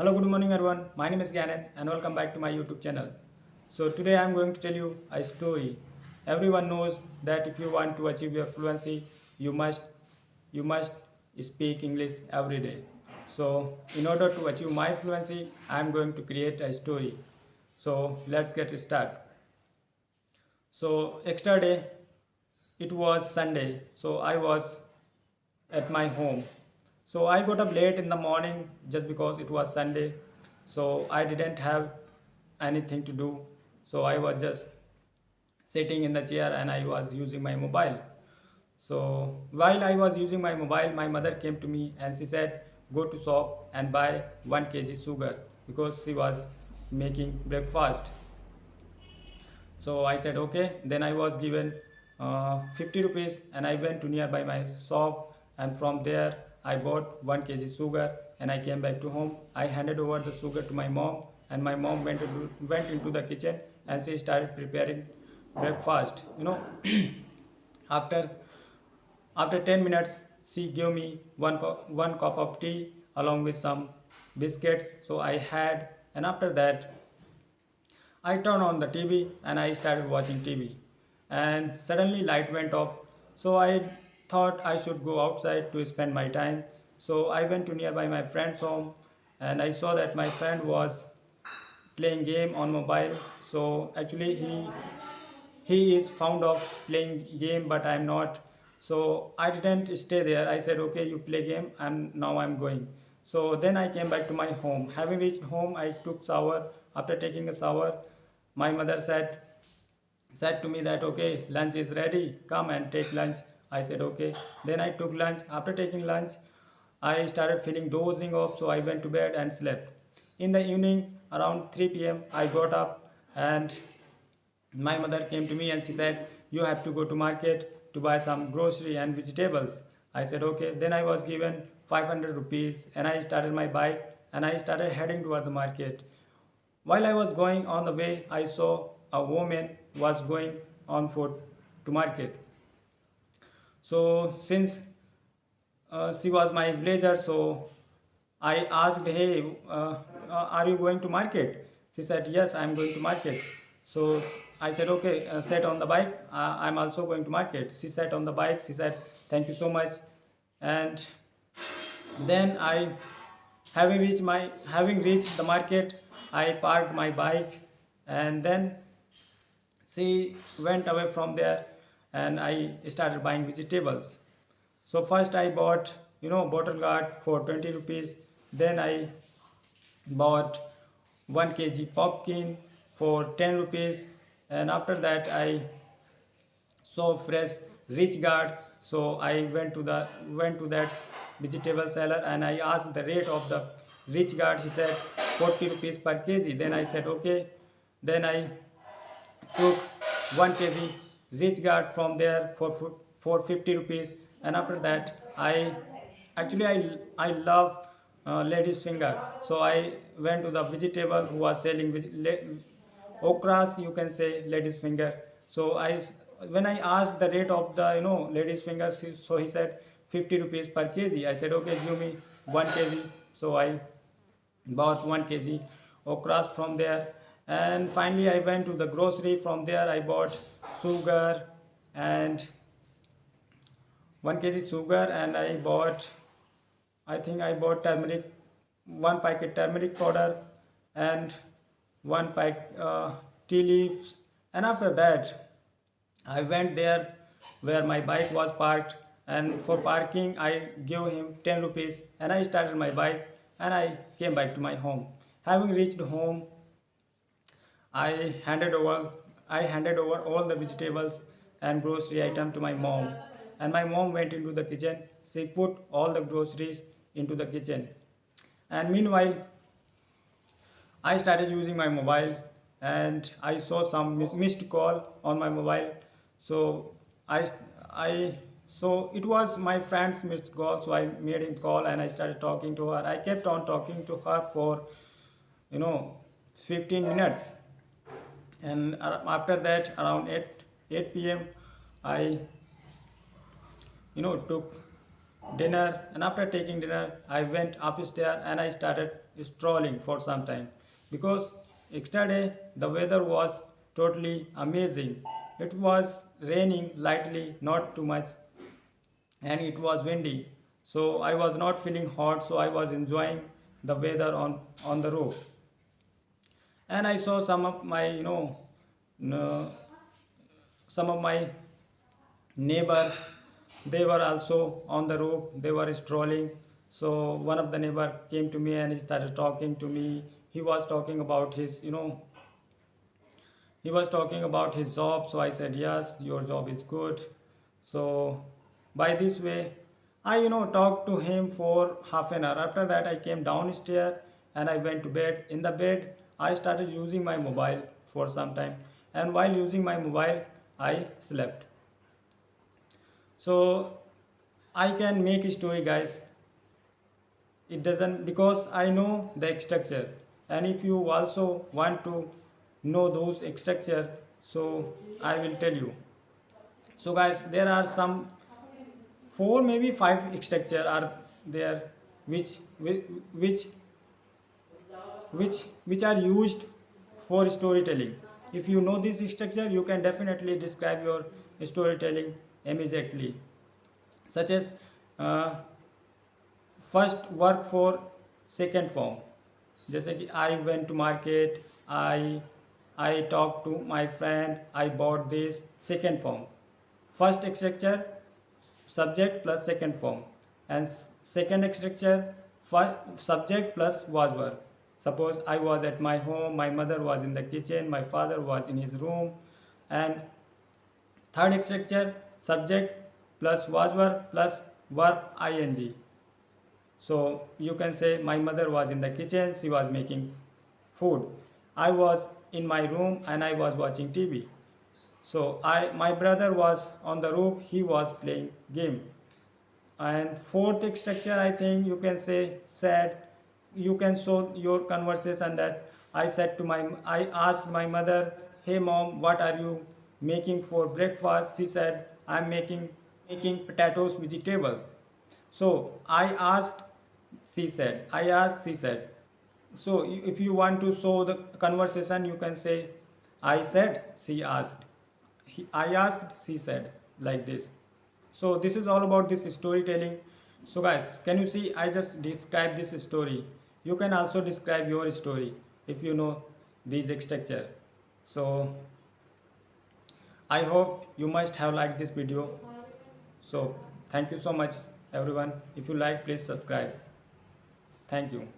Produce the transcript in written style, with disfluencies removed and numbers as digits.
Hello, good morning everyone. My name is Ganeth and welcome back to my YouTube channel. So today I am going to tell you a story. Everyone knows that if you want to achieve your fluency, you must speak English every day. So in order to achieve my fluency, I am going to create a story. So let's get started. So yesterday it was Sunday, so I was at my home. So I got up late in the morning just because it was Sunday. So I didn't have anything to do. So I was just sitting in the chair and I was using my mobile. So while I was using my mobile, my mother came to me and she said, go to shop and buy 1 kg sugar because she was making breakfast. So I said okay. Then I was given 50 rupees and I went to nearby my shop, and from there I bought 1 kg sugar and I came back to home. I handed over the sugar to my mom and my mom went into the kitchen and she started preparing breakfast. After after 10 minutes she gave me one cup of tea along with some biscuits. So I had, and after that I turned on the TV and I started watching TV. And suddenly light went off. So I thought I should go outside to spend my time. So I went to nearby my friend's home and I saw that my friend was playing game on mobile. So actually he is fond of playing game, but I'm not. So I didn't stay there. I said okay, you play game and now I'm going. So then I came back to my home. Having reached home, I took shower. After taking a shower, my mother said to me that okay, lunch is ready, come and take lunch. I said okay. Then I took lunch. After taking lunch, I started feeling dozing off, so I went to bed and slept. In the evening around 3 p.m. I got up and my mother came to me and she said, you have to go to market to buy some grocery and vegetables. I said okay. Then I was given 500 rupees and I started my bike and I started heading toward the market. While I was going on the way, I saw a woman was going on foot to market. So since she was my villager, so I asked, hey, are you going to market? She said, yes, I'm going to market. So I said, okay, sit on the bike. I'm also going to market. She sat on the bike. She said, thank you so much. And then having reached the market, I parked my bike, and then she went away from there, and I started buying vegetables. So first I bought, bottle gourd for 20 rupees. Then I bought 1 kg pumpkin for 10 rupees, and after that I so fresh rich gourd. So I went to that vegetable seller and I asked the rate of the rich gourd. He said 40 rupees per kg. Then I said okay. Then I took 1 kg rich gourd from there for 50 rupees. And after that I love lady's finger. So I went to the vegetable who was selling okras, you can say lady's finger. So when I asked the rate of the lady's finger, so he said 50 rupees per kg. I said okay, give me 1 kg. So I bought 1 kg okras from there. And finally I went to the grocery. From there I bought sugar and 1 kg sugar, and I think I bought turmeric, one packet turmeric powder, and one pack tea leaves. And after that, I went there where my bike was parked, and for parking, I gave him 10 rupees, and I started my bike and I came back to my home. Having reached home, I handed over I handed over all the vegetables and grocery item to my mom, and my mom went into the kitchen. She put all the groceries into the kitchen, and meanwhile I started using my mobile and I saw some missed call on my mobile. So I I so it was my friend's missed call. So I made him call and I started talking to her. I kept on talking to her for you know 15 minutes, and after that around 8 p.m. I took dinner, and after taking dinner I went upstairs and I started strolling for some time because yesterday the weather was totally amazing. It was raining lightly, not too much, and it was windy, so I was not feeling hot, so I was enjoying the weather on the roof. And I saw some of my some of my neighbors, they were also on the roof, they were strolling. So one of the neighbor came to me and he started talking to me. He was talking about his he was talking about his job, so I said, yes, your job is good. So by this way I talked to him for half an hour. After that I came downstairs and I went to bed. In the bed I started using my mobile for some time, and while using my mobile I slept. So I can make a story, guys. It doesn't, because I know the structure, and if you also want to know those structure, so I will tell you. So guys, there are some four, maybe five structure are there, which which which are used for storytelling. If you know this structure, you can definitely describe your storytelling immediately, such as uh, first work for second form, जैसे कि I went to market, I talk to my friend, I bought this. Second form. First structure subject plus second form, and second structure subject plus was verb. Suppose I was at my home, my mother was in the kitchen, my father was in his room. And third structure subject plus was verb plus verb ing. So you can say my mother was in the kitchen, she was making food. I was in my room and I was watching TV. So my brother was on the roof, he was playing game. And fourth structure, I think you can say said. You can show your conversation that I asked my mother, hey mom, what are you making for breakfast? She said, I'm making potatoes vegetables. So I asked, she said. So if you want to show the conversation, you can say, I said, she asked. I asked, she said, like this. So this is all about this storytelling. So guys, can you see I just described this story. You can also describe your story if you know these structure. So I hope you must have liked this video. So thank you so much everyone. If you like, please subscribe. Thank you.